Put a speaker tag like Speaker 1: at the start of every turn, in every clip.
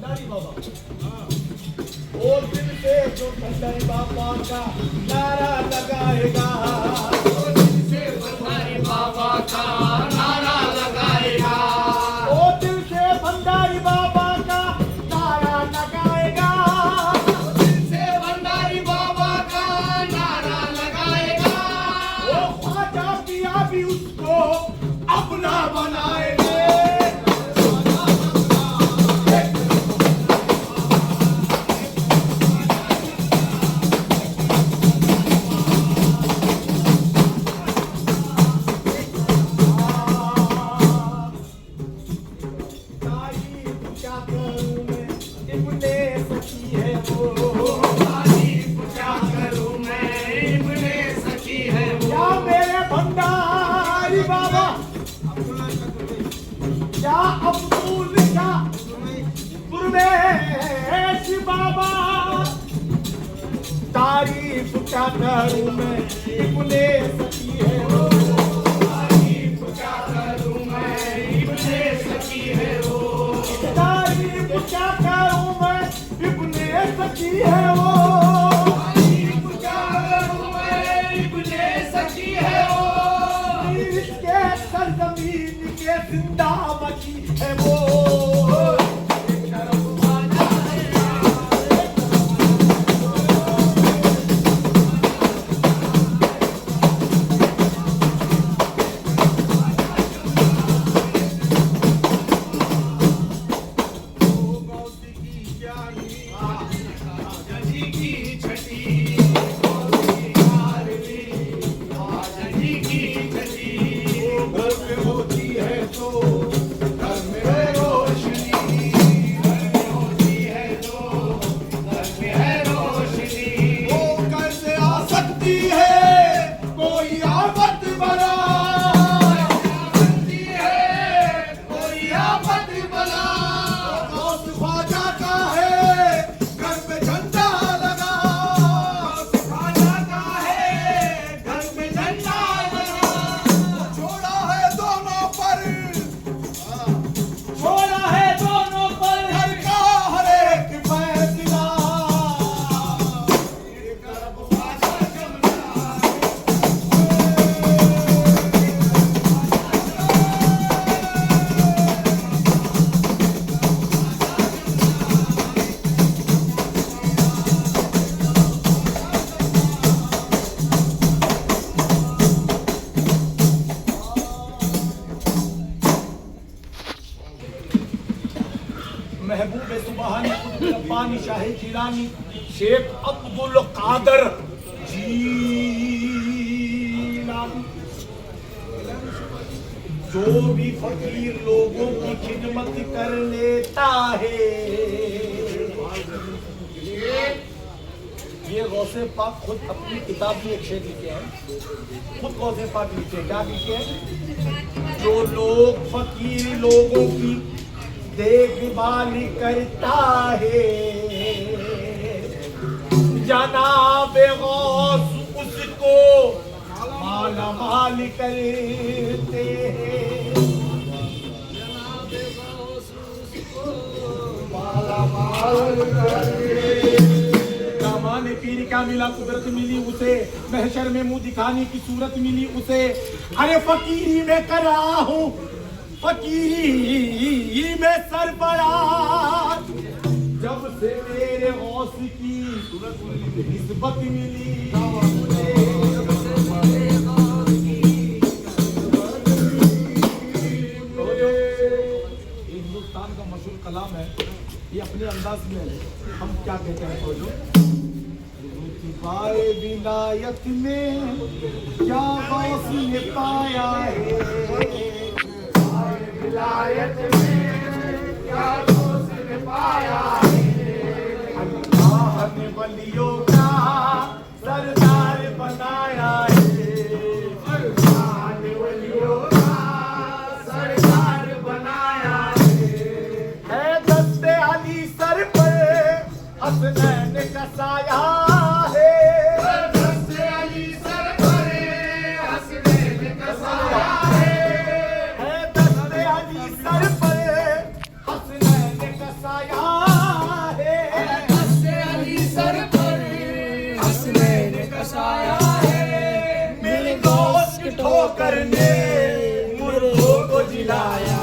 Speaker 1: भंडारी बाबा। और दिल से जो भंडारी बाबा का नारा लगाएगा,
Speaker 2: वो दिल से भंडारी बाबा का नारा लगाएगा,
Speaker 1: वो दिल से भंडारी बाबा का नारा लगाएगा,
Speaker 2: वो दिल से भंडारी बाबा का नारा लगाएगा,
Speaker 1: वो ख्वाजा पिया भी उसको अपना बनाएंगे। तारीफ क्या करूं मैं इब्ने सखी है वो,
Speaker 2: तारीफ क्या करूं मैं इब्ने सखी है वो,
Speaker 1: तारीफ क्या करूं मैं इब्ने सखी है वो,
Speaker 2: तारीफ क्या करूं मैं इब्ने सखी है वो,
Speaker 1: इसके सरजमीन के जिंदा बची है वो। महबूब सुबहानी रब्बानी शाही जिलानी शेख अब्दुल कादर जीलानी जो भी फकीर लोगों की खिदमत कर लेता है, ये गौसे पाक खुद अपनी किताब में एक शेर लिखे हैं, खुद गौसे पाक लिखे, क्या लिखे हैं? जो लोग फकीर लोगों की देखभाल करता है, जनाब गौस उसको माला माल करते हैं, माला माल करते। कामान पीर का मिला कुदरत मिली उसे, महशर में मुंह दिखाने की सूरत मिली उसे। अरे फकीरी में कर रहा हूँ, फकीरी में सरबराह, जब से मेरे गौस की निस्बत मिली मुझे। हिंदुस्तान का मशहूर कलाम है, ये अपने अंदाज में हम क्या कहते हैं? सोचो, रुतबाए विलायत में क्या गौस ने पाया है,
Speaker 2: विलायत में क्या गौस ने पाया है,
Speaker 1: अल्लाह ने वलियों का सरदार बनाया है,
Speaker 2: अल्लाह ने वलियों का सरदार बनाया
Speaker 1: है दस्ते अली सर पर हसनैन का साया है,
Speaker 2: दस्ते अली सर पर हसनैन का साया है,
Speaker 1: दस्ते अली सर पर हसनैन का साया शंकर ने मुर्गों को जिलाया।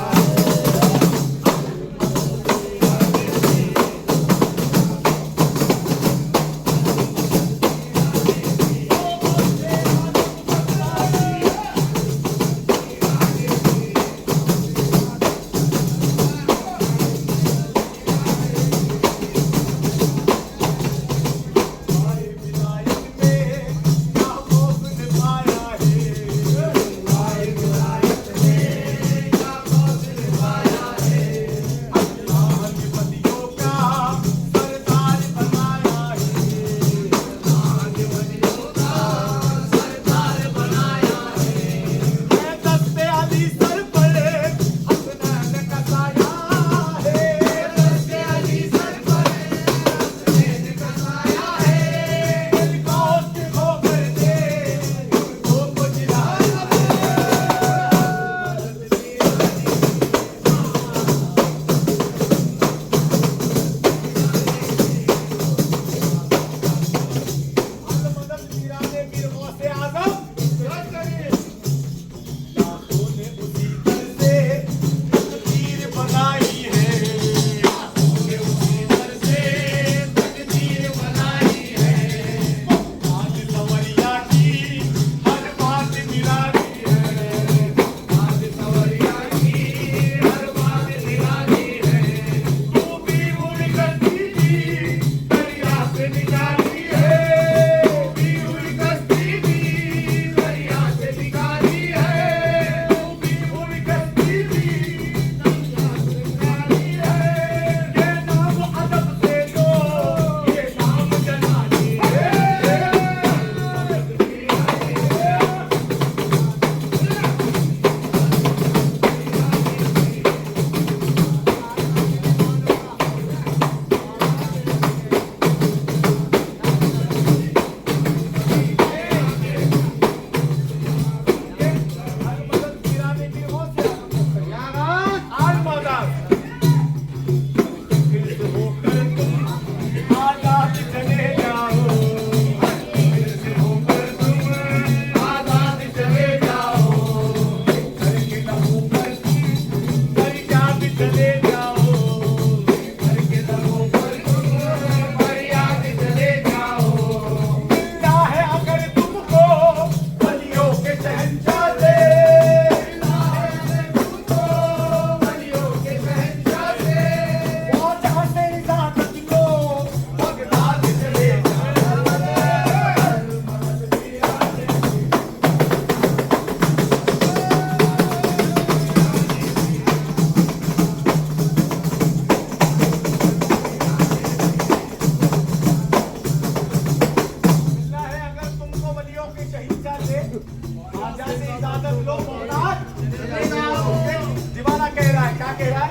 Speaker 1: दीवाना कह रहा है, क्या कह रहा है?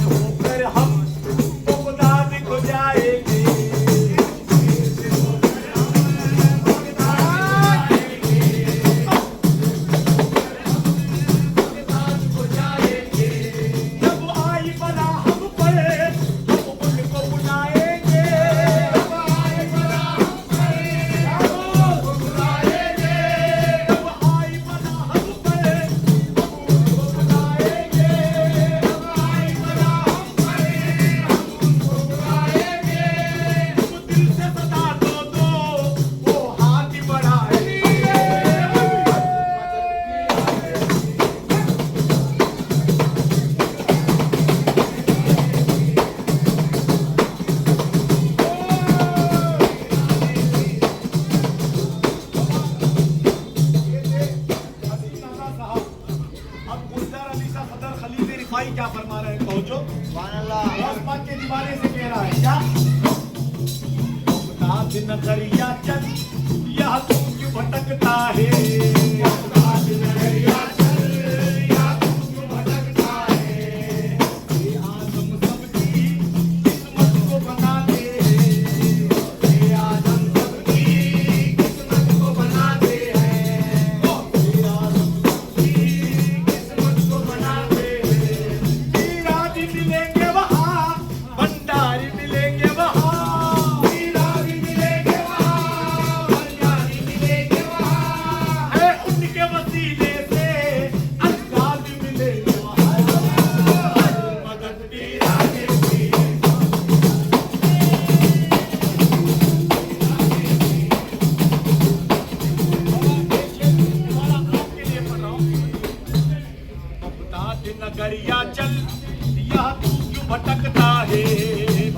Speaker 1: होकर हम बगदाद को जाएंगे। जब आई बला हम पर हम उनको बुलाएंगे। जब आई बला हम पर हम उनको बुलाएंगे। जब आई बला हम पर हम उनको बुलाएंगे। जब आई बला हम पर हम उनको बुलाएंगे। तुम दिल से सदा दो वो हाथ बढ़ाएंगे। अब गुलजार अली सा सदर खलीफे रिफाई क्या फरमा रहे हैं पहुंचो पाक के दीवाने से कह रहा है क्या नाथ नगरिया चल यह तुम क्यों भटकता है नाथ नगरिया चल यह तुम क्यों भटकता है ये आदम सबकी किस्मत को बनाते हैं ये आदम सबकी किस्मत को बनाते हैं ये आदम किस्मत को बनाते हैं हीरादी मिलेंगे वहाँ भंडारी मिलेंगे वहाँ हीरादी मिलेंगे वहाँ भंडारी मिलेंगे वहाँ भटकता है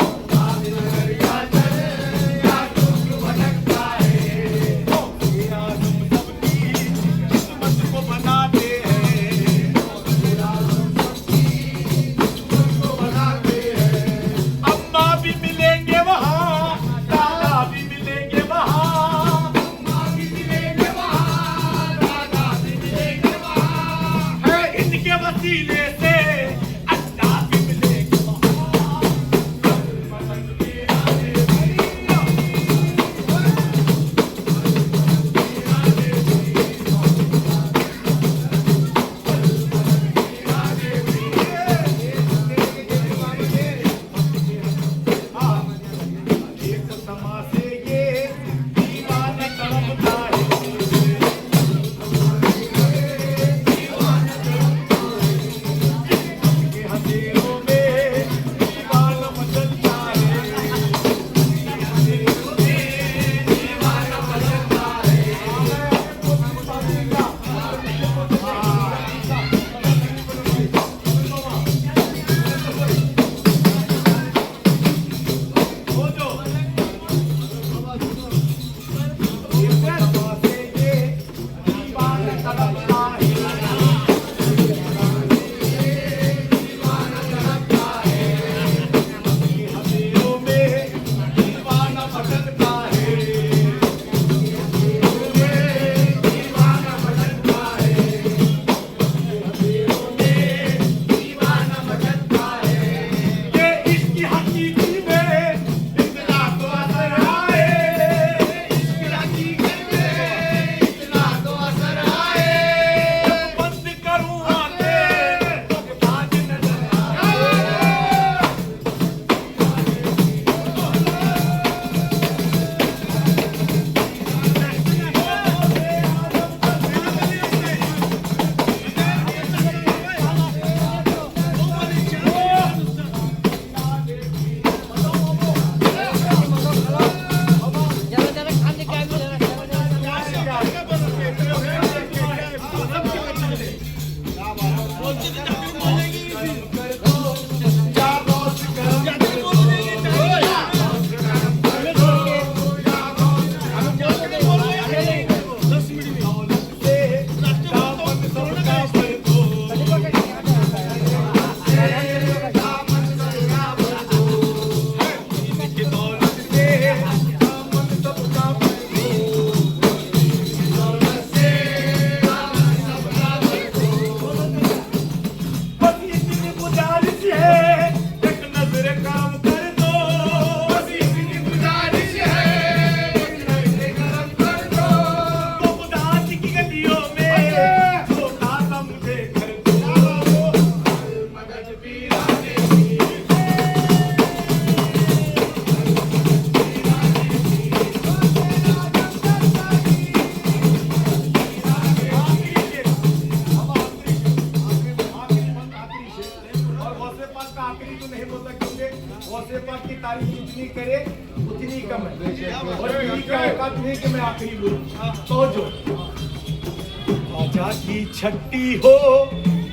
Speaker 1: छठी हो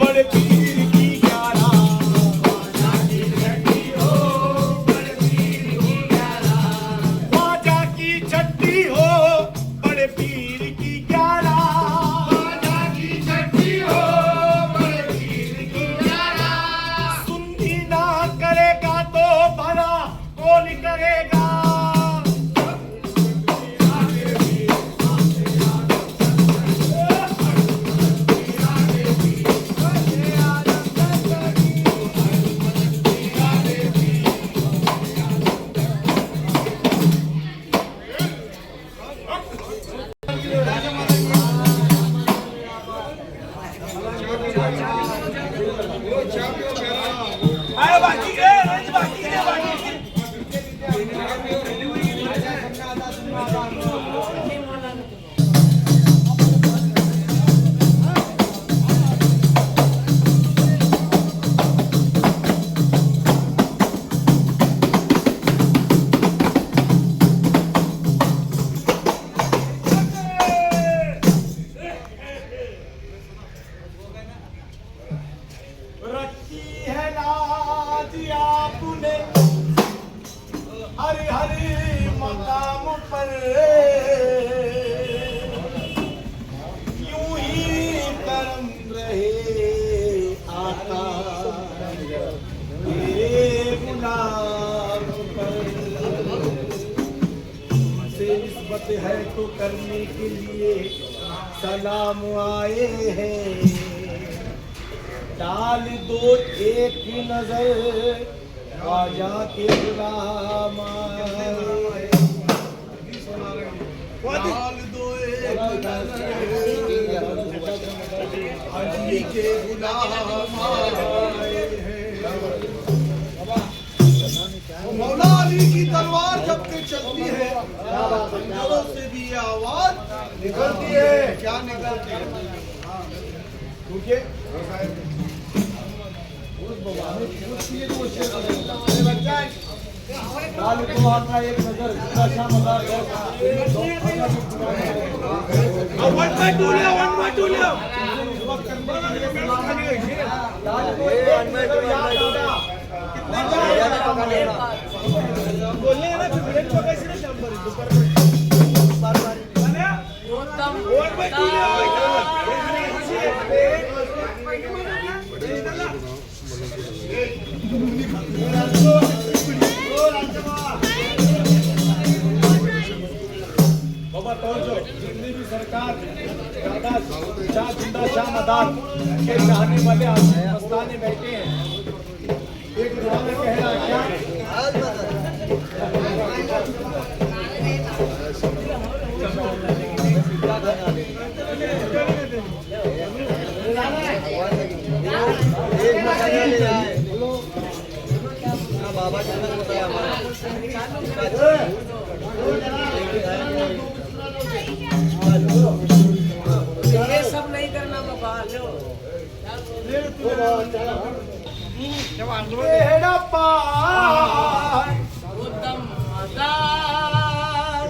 Speaker 1: बड़े पीर की ग्यारह ख्वाजा की छठी हो बड़े पीर की ग्यारह सुन्नी ना करेगा तो भला कौन करेगा है तो करने के लिए सलाम आए हैं। डाल दो एक नजर ख्वाजा के गुलाम आए।
Speaker 2: डाल दो एक हाजी के गुलाम आए हैं। मौला अली की तलवार जब के चलती है खंजरों से भी ये आवाज निकलती है। क्या निकलती है?
Speaker 1: डाल दो आपका एक नजर अच्छा मजार बोलने ना फिर कैसे ना शंबर दोपहर बाबा तवज्जो जितनी भी सरकार शाह जिंदा शाह मदार के चाहने वाले आस्थाने बैठे हैं, एक दुआ में कह रहा है
Speaker 3: बाबा ये सब नहीं करना बाबा लो
Speaker 1: तेरा पार
Speaker 3: उत्तम मदार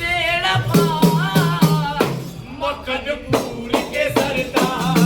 Speaker 3: तेरा पार
Speaker 1: मकनपुर के सरदार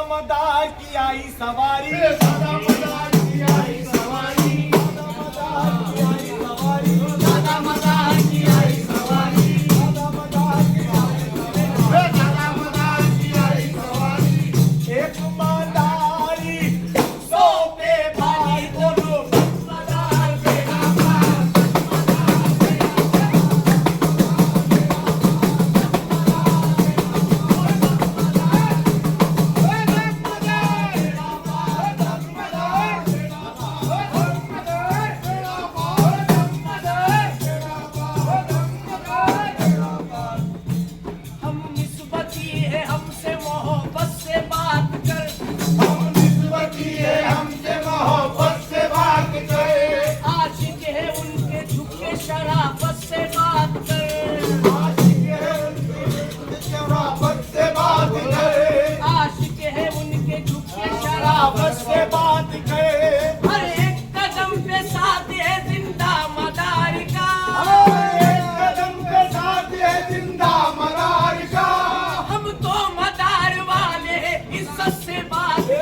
Speaker 1: मदार की आई सवारी दादा मदार की आई सवारी दादा मदार की आई सवारी दादा मदार की आई सवारी दादा मदार की आई सवारी दादा मदार की आई सवारी एक मदारी सौ पे भाई बोलो मदार बेड़ा पार से बात करे
Speaker 3: हर एक कदम पे साथ है जिंदा मदार का
Speaker 1: एक कदम पे साथ है जिंदा मदार का
Speaker 3: हम तो मदार वाले इज्जत से बात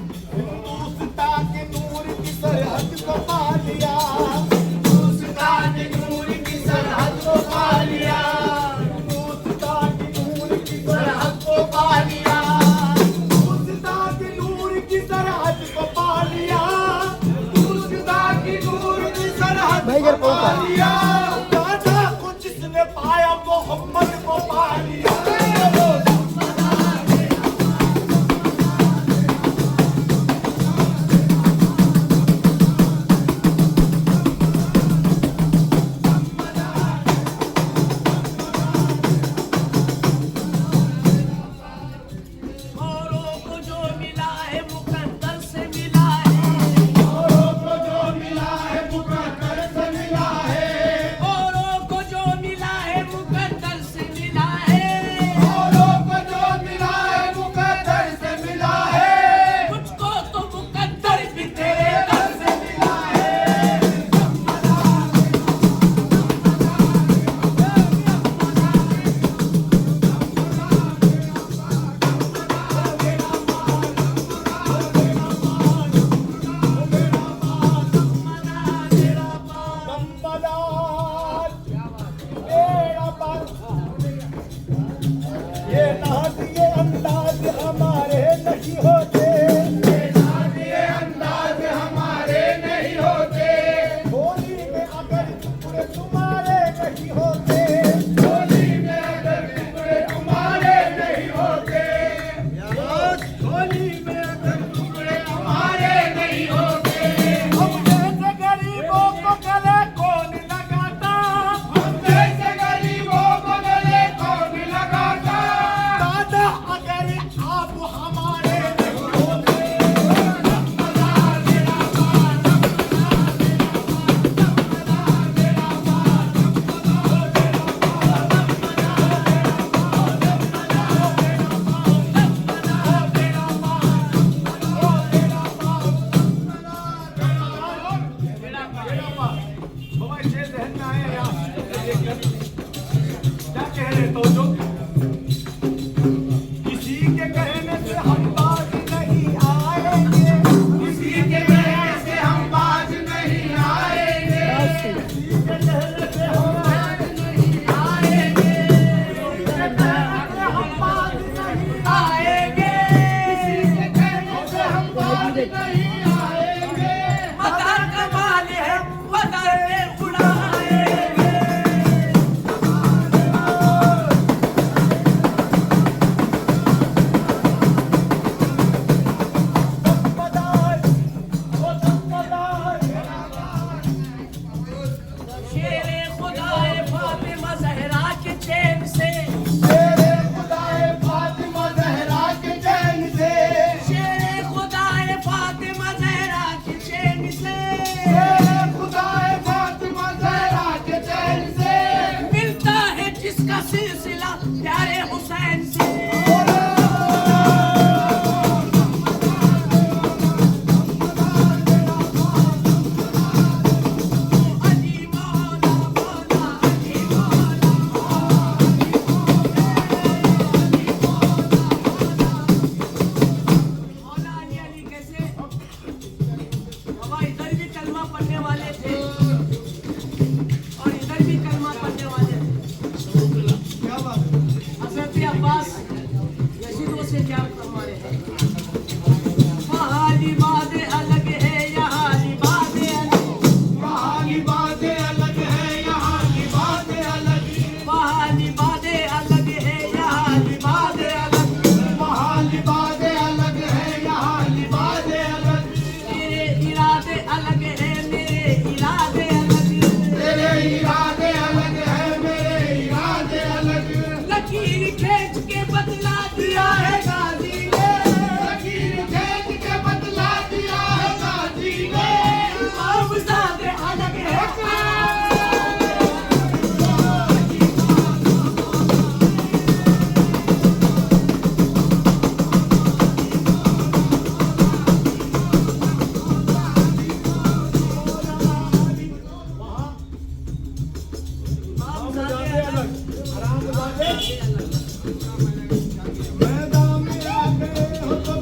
Speaker 1: हिंदुस्तान के नूर की सरहद को पा लिया हिंदुस्तान के नूर की सरहद को पा लिया हिंदुस्तान के नूर की सरहद को पा लिया हिंदुस्तान के नूर की सरहद को पा लिया हिंदुस्तान की नूर की सरहद को पा लिया दादा को जिसने पाया मोहम्मद को पा लिया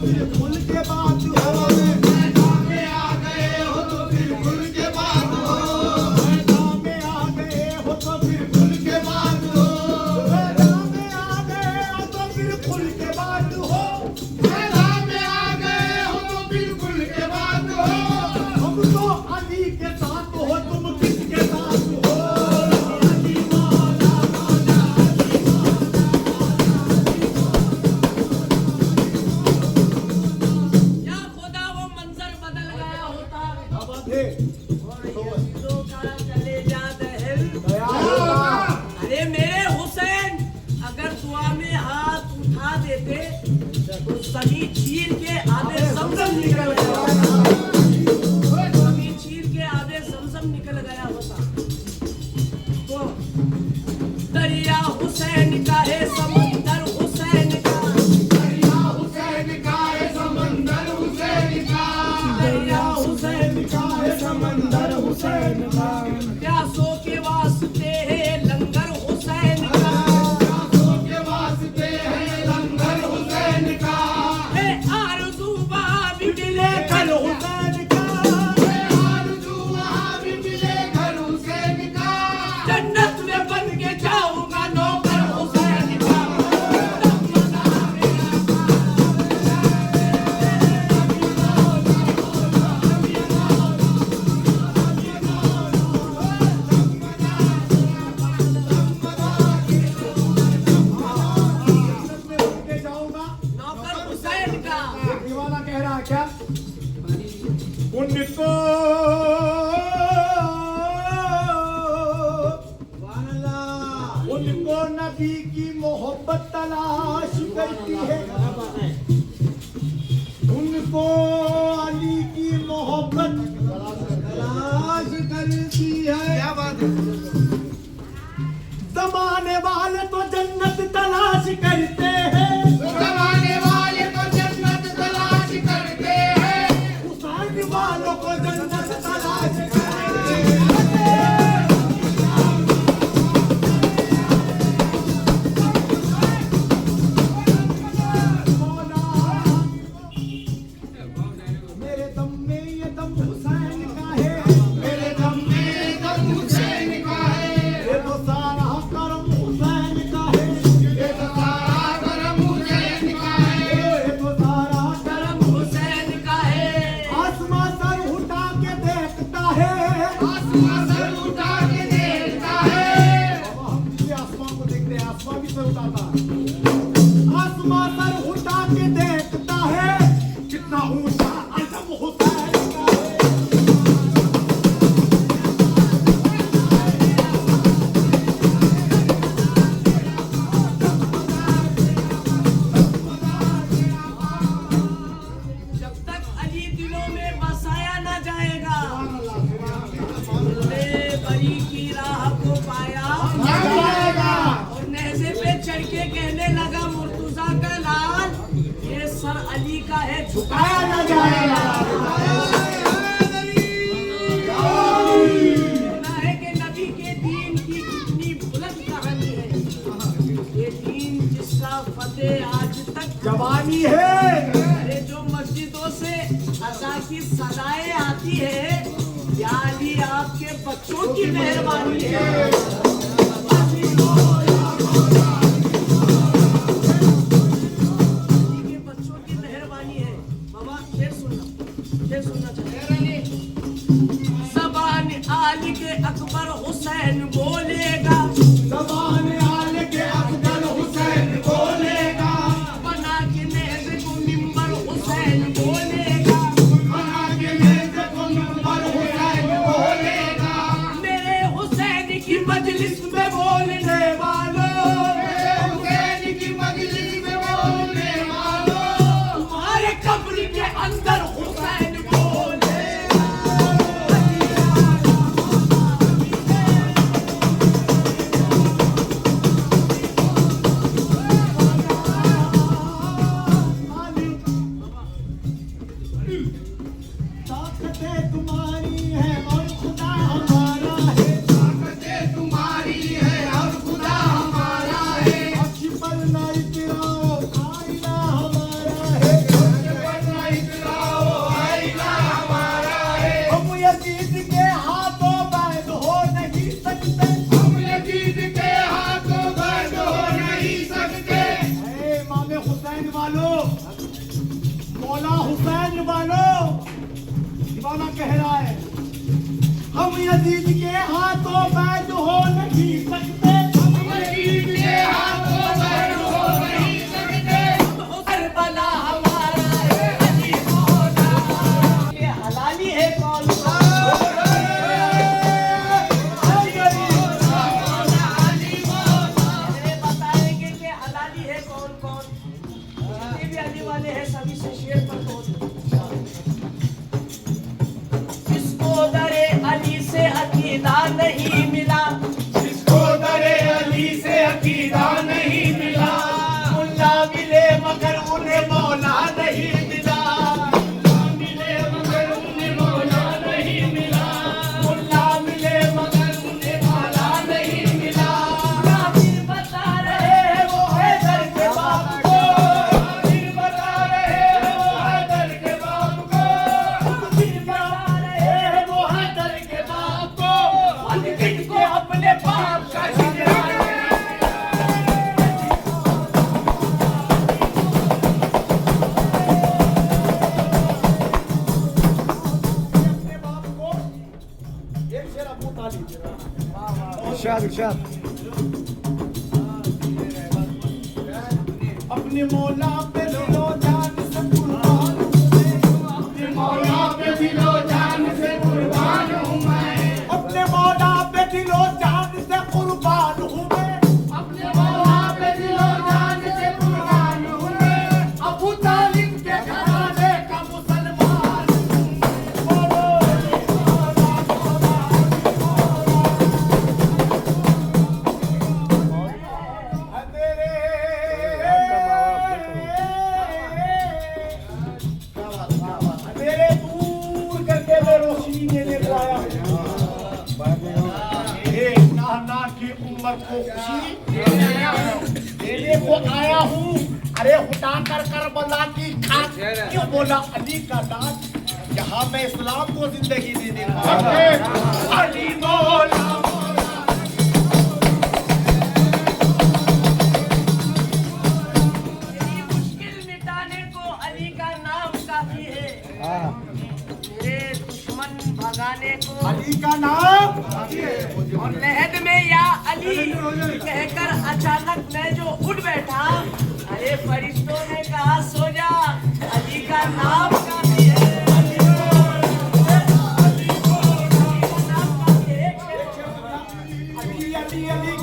Speaker 1: फिर खुल के बात हो।
Speaker 2: मैदान में आ गए हो तो फिर खुल के बात हो।
Speaker 1: मैदान में आ गए हो तो फिर खुल के बात हो। मैदान में आ गए हो तो फिर खुल के बात हो।
Speaker 2: मैदान में आ गए हो तो फिर खुल के बात हो।
Speaker 1: हम तो अली के साथ हो, तुम किसके साथ हो? अली मौला मौला अली
Speaker 3: या खुदा वो मंजर बदल गया होता
Speaker 1: क्या बात है?
Speaker 3: और यजीदों का चले जा दहल।
Speaker 1: दया होगा।
Speaker 3: अरे मेरे हुसैन, अगर दुआ में हाथ उठा देते तो सभी चीर के आधे समसम निकल गया होता। सभी चीर के आधे समसम निकल गया होता। तो दरिया हुसैन का है, समंदर हुसैन का।
Speaker 2: दरिया हुसैन का है, समंदर हुसैन का।
Speaker 1: दरिया हुसैन का है, समंदर हुसैन का।
Speaker 3: प्यासों के वास्ते है लंगर हुसैन का।
Speaker 2: प्यासों के वास्ते है लंगर हुसैन का।
Speaker 3: है आरज़ू वहाँ भी मिले
Speaker 1: कल हुसैन का।
Speaker 2: आरज़ू वहाँ भी मिले घर हुसैन का।
Speaker 3: जन्नत में बन के जाऊंगा नौकर हुसैन का।
Speaker 1: जन्नत में बन के जाऊंगा।
Speaker 3: नौकर हुसैन का।
Speaker 1: एक दीवाना कह रहा है क्या? उनको उनको नबी की मोहब्बत तलाश करती है। उनको अली की मोहब्बत तलाश करती है।
Speaker 2: क्या बात है?
Speaker 1: जमाने वाले तो जन्नत तलाश करते हैं।
Speaker 2: जमाने वाले तो जन्नत तलाश करते हैं।
Speaker 1: हुसैन वालों को जन्नत तलाश करते हैं। मौला, मेरे दम में ये दम हुसैन का है।
Speaker 2: मेरे दम में दम हुसैन का है।
Speaker 1: ये तो सारा करम हुसैन का है।
Speaker 2: ये तो सारा करम हुसैन का है।
Speaker 1: ये तो सारा
Speaker 3: करम हुसैन का है।
Speaker 1: आसमां सर उठा के देखता है।
Speaker 2: आसमां सर उठा के देखता है।
Speaker 1: बाबा, हम भी आसमां को देखते हैं, आसमां भी सर उठाता है। आसमां सर उठा के देखता है। कितना ऊंचा अजम हुसैन का है।
Speaker 3: जब तक अली दिलों में बसाया न जाएगा, हमने बरी की राह को पाया। और नेज़े पे चढ़ के कहने लगा मुर्तुजा का लाल, ये सर अली का है, झुकाया न जाएगा। सुना है कि नबी के दीन की कितनी बुलंद कहानी है। ये दीन जिसका फतेह आज तक
Speaker 1: जवानी है।
Speaker 3: अरे जो मस्जिदों से अज़ा की सदाएं आती है, या अली आपके बच्चों की मेहरबानी है। अली के बच्चों की मेहरबानी है। बाबा शेर सुनना चाहिए। ज़बान आली के अकबर हुसैन बोलेगा।
Speaker 1: ज़बान आले के अफजल हुसैन बोलेगा।
Speaker 3: बना के नेज़े को मिंबर हुसैन बोलेगा।
Speaker 2: बना के नेज़े को मिंबर हुसैन बोलेगा।
Speaker 3: मेरे हुसैन की मजलिस में बोलने वालों,
Speaker 2: हुसैन की मजलिस में बोलने वालों,
Speaker 3: तुम्हारे कब्र के अंदर हुसैन बोलेगा।
Speaker 1: ताकतें तुम्हारी है और खुदा हमारा है।
Speaker 2: ताकतें तुम्हारी है और खुदा हमारा है।
Speaker 1: अक्ष पर ना इतराओ, आईना हमारा है। सुन वालों, दीवाना कह रहा है, हम यजीद के हाथों बैद हो नहीं सकते, हम यजीद के हाथों बैद हो नहीं सकते,
Speaker 3: करबला हमारा है अली मौला, ये हलाली है कौन कौन? ये बताएंगे कि हलाली है कौन कौन? जितने भी अली वाले हैं सभी से शेर पर तोड़ जिसको दरे अली से अकीदा नहीं मिला,
Speaker 1: जिसको दरे अली से अकीदा नहीं मिला, मुल्ला मिले मगर उन्हें मौला नहीं मिला, मुल्ला मिले मगर उन्हें मौला नहीं मिला, मुल्ला मिले मगर उन्हें मौला नहीं मिला।
Speaker 3: काफिर बता रहे हैं वो हैदर के बाप को,
Speaker 1: काफिर बता रहे हैं वो हैदर के बाप को,
Speaker 3: काफिर बता रहे हैं वो हैदर के बाप को, अनगिनत को अपने बाप का जिक्र
Speaker 1: अपने बाप को एक शेर अबू तालिब इरशाद इरशाद अपने मौला पे दिलो जान से कुर्बान हूं मैं, अपने मौला पे दिलो जान से कुर्बान हूं मैं, अपने मौला पे दिलो जान से कुर्बान हूं मैं, अपने मौला पे दिलो जान से कुर्बान हूं मैं, अबू तालिब के घराने का मुसलमान हूं मेरे दूर करके मैं रोशनी देने को आया हूँ, नाना की उम्मत को खुशी देने को आया हूँ। अरे उठा कर करबला की खाक क्यों बोला अली का नाम, यहाँ मैं इस्लाम को जिंदगी देने को आया हूँ। अली मौला
Speaker 3: मेरी मुश्किल मिटाने को अली का नाम काफी है, मेरे दुश्मन भगाने को
Speaker 1: अली का नाम
Speaker 3: और लहद में या अली कहकर अचानक मैं जो उठ बैठा, अरे फरिश्तों ने कहा सो जा, अली का नाम काफी है, अली का नाम काफी है।
Speaker 1: अली अली अली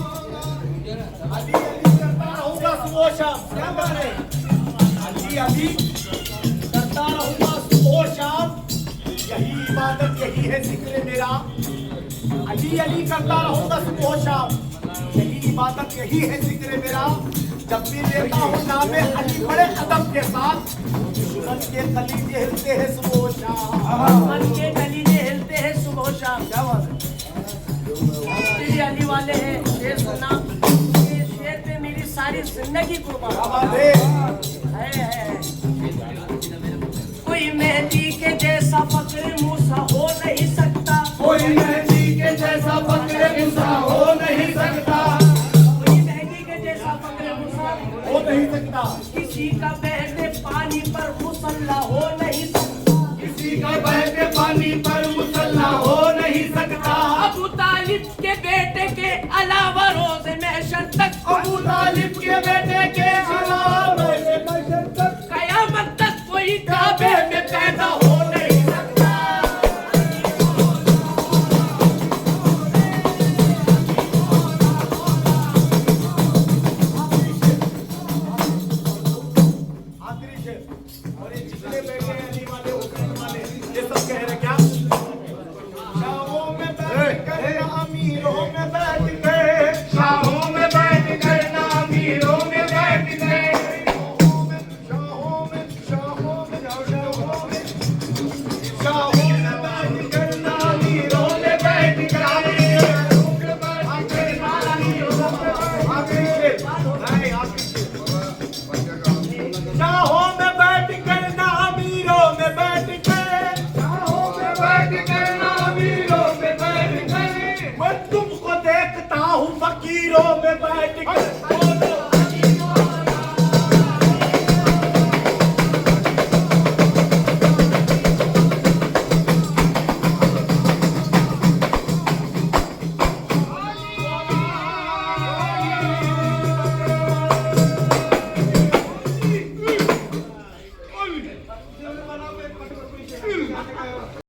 Speaker 1: अली अली करता रहूंगा सुबह शाम, क्या बात है? अली अली करता रहूंगा सुबह शाम, यही इबादत यही है जिक्र मेरा, अली अली करता रहूंगा सुबह शाम, यही इबादत यही है जिक्र मेरा, जब भी लेता हूँ नामे अली बड़े अदब के साथ, दुश्मन के कलीजे हिलते हैं सुबह शाम,
Speaker 3: मन के कलीजे हिलते हैं सुबह शाम।
Speaker 1: क्या बात है?
Speaker 3: तेरी अली वाले हैं शेर सुना, ये शेर पे मेरी सारी जिंदगी कुर्बान
Speaker 1: क्या बात है?
Speaker 3: है। कोई मेहंदी के जैसा फक्र मूसा हो नहीं सकता,
Speaker 1: कोई मेहंदी के जैसा फक्र मूसा हो नहीं सकता,
Speaker 3: कोई मेहंदी के जैसा फक्र मूसा
Speaker 1: हो नहीं सकता,
Speaker 3: किसी का बहते पानी पर मुसल्ला हो नहीं सकता,
Speaker 1: किसी का बहते पानी पर मुसल्ला हो नहीं सकता,
Speaker 3: अबू तालिब के बेटे के अलावा रोज़े महशर तक,
Speaker 1: अबू तालिब के बेटे के अलावा महशर तक
Speaker 3: कयामत तक कोई काबे में पैदा हो नहीं सकता।
Speaker 1: आखिरी शेर, और ये जितने बैठे हैं अली वाले हुसैन वाले ये सब कह रहे क्या? शाहों में बैठ कर अमीरों में बैठ गए, शाहों में बैठ कर अमीरों में बैठ गए, शाहों में शाहों में शाहों में शाहों में बैठ कर अमीरों में बैठ गए, शाहों में बैठ कर अमीरों में बैठ गए, शाहों में बैठ कर अमीरों में बैठ गए, मैं तुमको देखता हूँ फकीरों में बैठ कर।